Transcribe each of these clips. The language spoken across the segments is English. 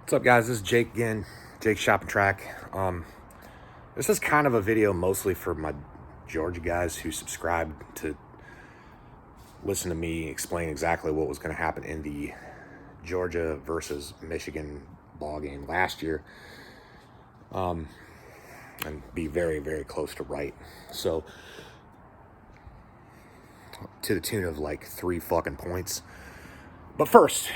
What's up, guys? This is Jake again, Jake Shop and Track. This is kind of a video mostly for my Georgia guys who subscribe to listen to me explain exactly what was going to happen in the Georgia versus Michigan ball game last year, and be very, very close to right. So, to the tune of like 3 fucking points. But first,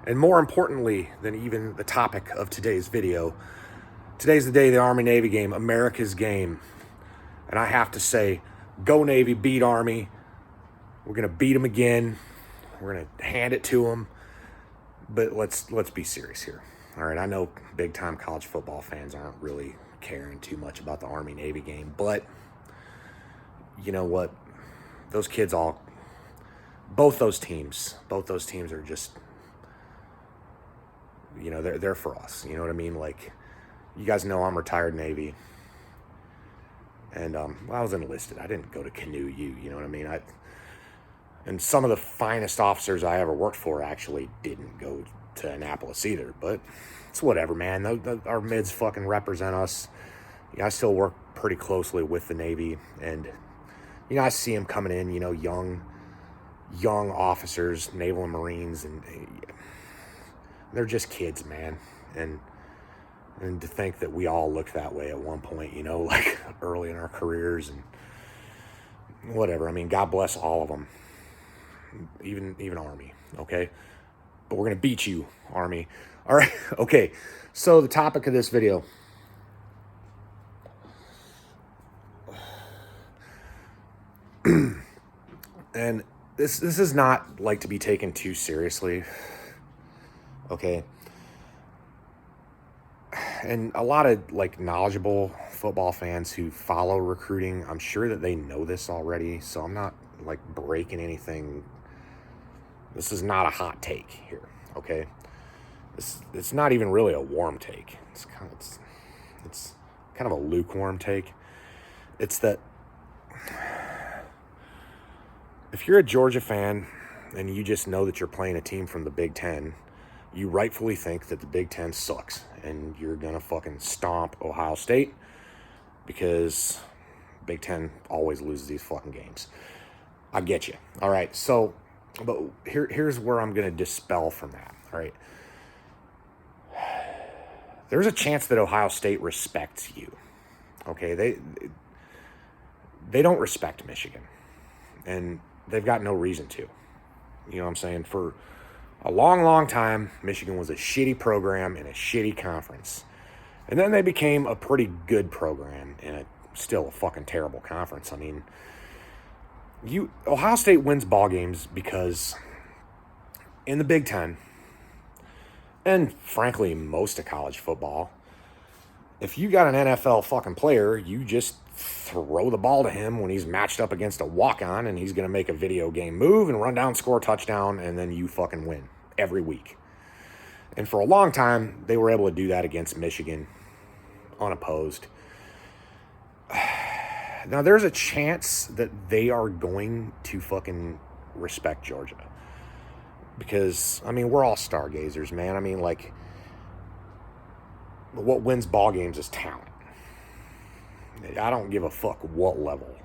and more importantly than even the topic of today's video, today's the day of the Army-Navy game, America's game. And I have to say, go Navy, beat Army. We're going to beat them again. We're going to hand it to them. But let's be serious here. All right, I know big-time college football fans aren't really caring too much about the Army-Navy game. But you know what? Those kids both those teams are just, you know, they're for us. You know what I mean? Like, you guys know I'm retired Navy. And I was enlisted. I didn't go to Canoe U, you know what I mean? And some of the finest officers I ever worked for actually didn't go to Annapolis either. But it's whatever, man. Our mids fucking represent us. You know, I still work pretty closely with the Navy. And, you know, I see them coming in, you know, young officers, Naval and Marines, and they're just kids, man. And to think that we all looked that way at one point, you know, like early in our careers and whatever. I mean, God bless all of them, even Army, okay? But we're going to beat you, Army. All right, okay. So the topic of this video, and this is not like to be taken too seriously, okay? And a lot of like knowledgeable football fans who follow recruiting, I'm sure that they know this already, so I'm not like breaking anything. This is not a hot take here, okay? It's not even really a warm take. It's kind of a lukewarm take. It's that if you're a Georgia fan and you just know that you're playing a team from the Big Ten, you rightfully think that the Big Ten sucks and you're going to fucking stomp Ohio State because Big Ten always loses these fucking games. I get you. All right, so, but here's where I'm going to dispel from that, all right? There's a chance that Ohio State respects you, okay? They don't respect Michigan, and they've got no reason to. You know what I'm saying? For a long, long time, Michigan was a shitty program in a shitty conference. And then they became a pretty good program in still a fucking terrible conference. I mean, Ohio State wins ball games because in the Big Ten, and frankly, most of college football, if you got an NFL fucking player, you just throw the ball to him when he's matched up against a walk-on and he's going to make a video game move and run down, score a touchdown, and then you fucking win every week. And for a long time, they were able to do that against Michigan unopposed. Now, there's a chance that they are going to fucking respect Georgia. Because, I mean, we're all stargazers, man. I mean, like, what wins ball games is talent. I don't give a fuck what level.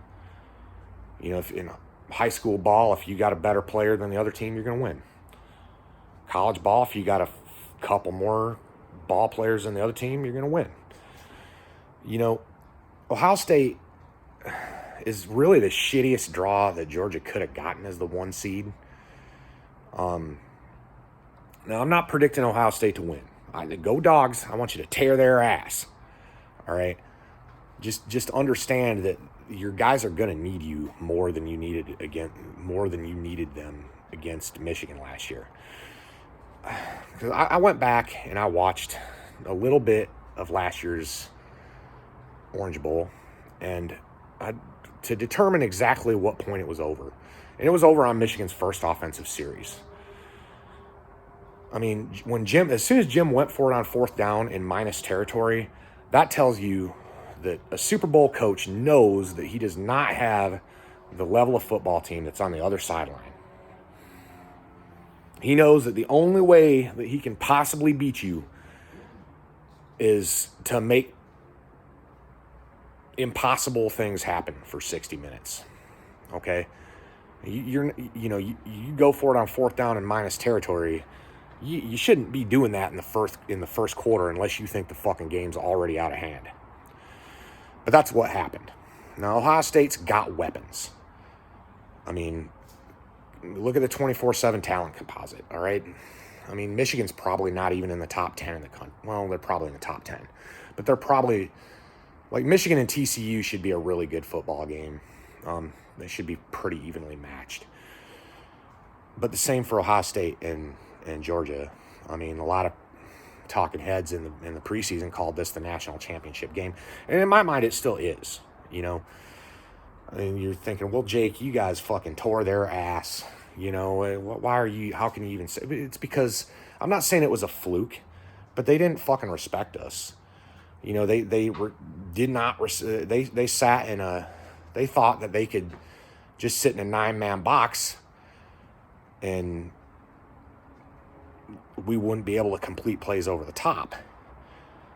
You know, if in high school ball, if you got a better player than the other team, you're going to win. College ball, if you got a couple more ball players than the other team, you're going to win. You know, Ohio State is really the shittiest draw that Georgia could have gotten as the 1 seed. Now, I'm not predicting Ohio State to win. Go Dogs. I want you to tear their ass. All right? Just understand that your guys are going to need you more than you needed them against Michigan last year. Because I went back and I watched a little bit of last year's Orange Bowl, and to determine exactly what point it was over. And it was over on Michigan's first offensive series. I mean, as soon as Jim went for it on 4th down in minus territory, that tells you that a Super Bowl coach knows that he does not have the level of football team that's on the other sideline. He knows that the only way that he can possibly beat you is to make impossible things happen for 60 minutes. Okay? You go for it on fourth down and minus territory. You shouldn't be doing that in the first quarter unless you think the fucking game's already out of hand. But that's what happened. Now, Ohio State's got weapons. I mean, look at the 24/7 talent composite, all right? I mean, Michigan's probably not even in the top 10 in the country. Well, they're probably in the top 10. But they're probably, like, Michigan and TCU should be a really good football game. They should be pretty evenly matched. But the same for Ohio State and Georgia. I mean, a lot of talking heads in the preseason called this the national championship game. And in my mind, it still is, you know. I mean, you're thinking, well, Jake, you guys fucking tore their ass. You know, why are you, how can you even say, it's because, I'm not saying it was a fluke, but they didn't fucking respect us. You know, they sat in they thought that they could just sit in a 9-man box and we wouldn't be able to complete plays over the top.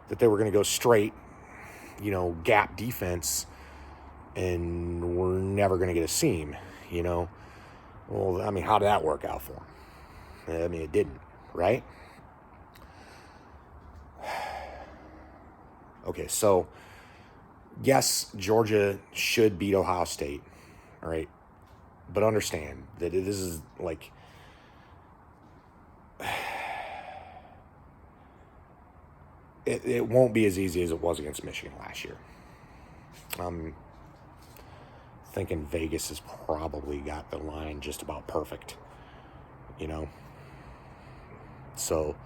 That they were going to go straight, you know, gap defense and we're never going to get a seam, you know. Well, I mean, how did that work out for them? I mean, it didn't, right? Okay, so, yes, Georgia should beat Ohio State, all right? But understand that this is, like, it won't be as easy as it was against Michigan last year. I'm thinking Vegas has probably got the line just about perfect, you know. So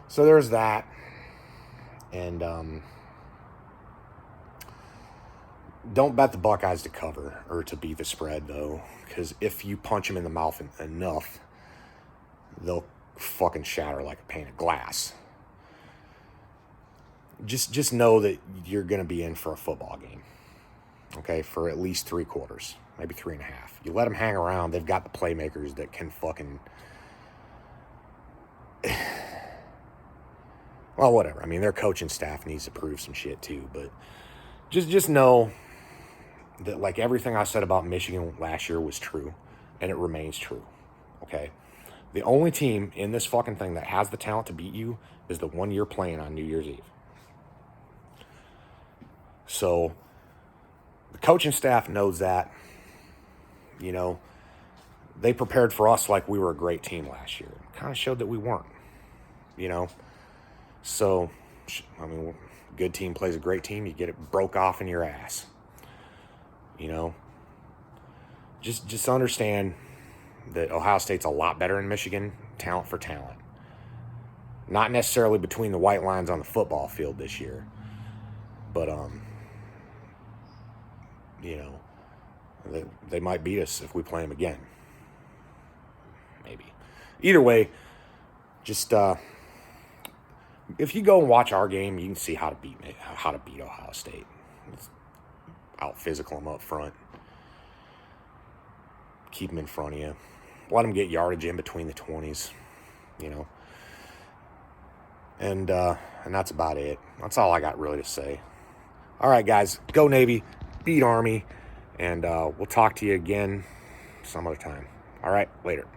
there's that, and don't bet the Buckeyes to cover or to beat the spread though, because if you punch them in the mouth enough, they'll fucking shatter like a pane of glass. Just know that you're going to be in for a football game, okay, for at least 3 quarters, maybe 3.5. You let them hang around, they've got the playmakers that can fucking, well, whatever. I mean, their coaching staff needs to prove some shit too, but just know that, like, everything I said about Michigan last year was true, and it remains true, okay? The only team in this fucking thing that has the talent to beat you is the one you're playing on New Year's Eve. So the coaching staff knows that. You know, they prepared for us like we were a great team last year. Kind of showed that we weren't, you know. So, I mean, good team plays a great team. You get it broke off in your ass. You know, just understand that Ohio State's a lot better than Michigan, talent for talent. Not necessarily between the white lines on the football field this year, but you know, they might beat us if we play them again. Maybe. Either way, just if you go and watch our game, you can see how to beat Ohio State. Out physical them up front. Keep them in front of you. Let them get yardage in between the 20s, you know. And that's about it. That's all I got really to say. All right, guys, go Navy, beat Army, and we'll talk to you again some other time. All right, later.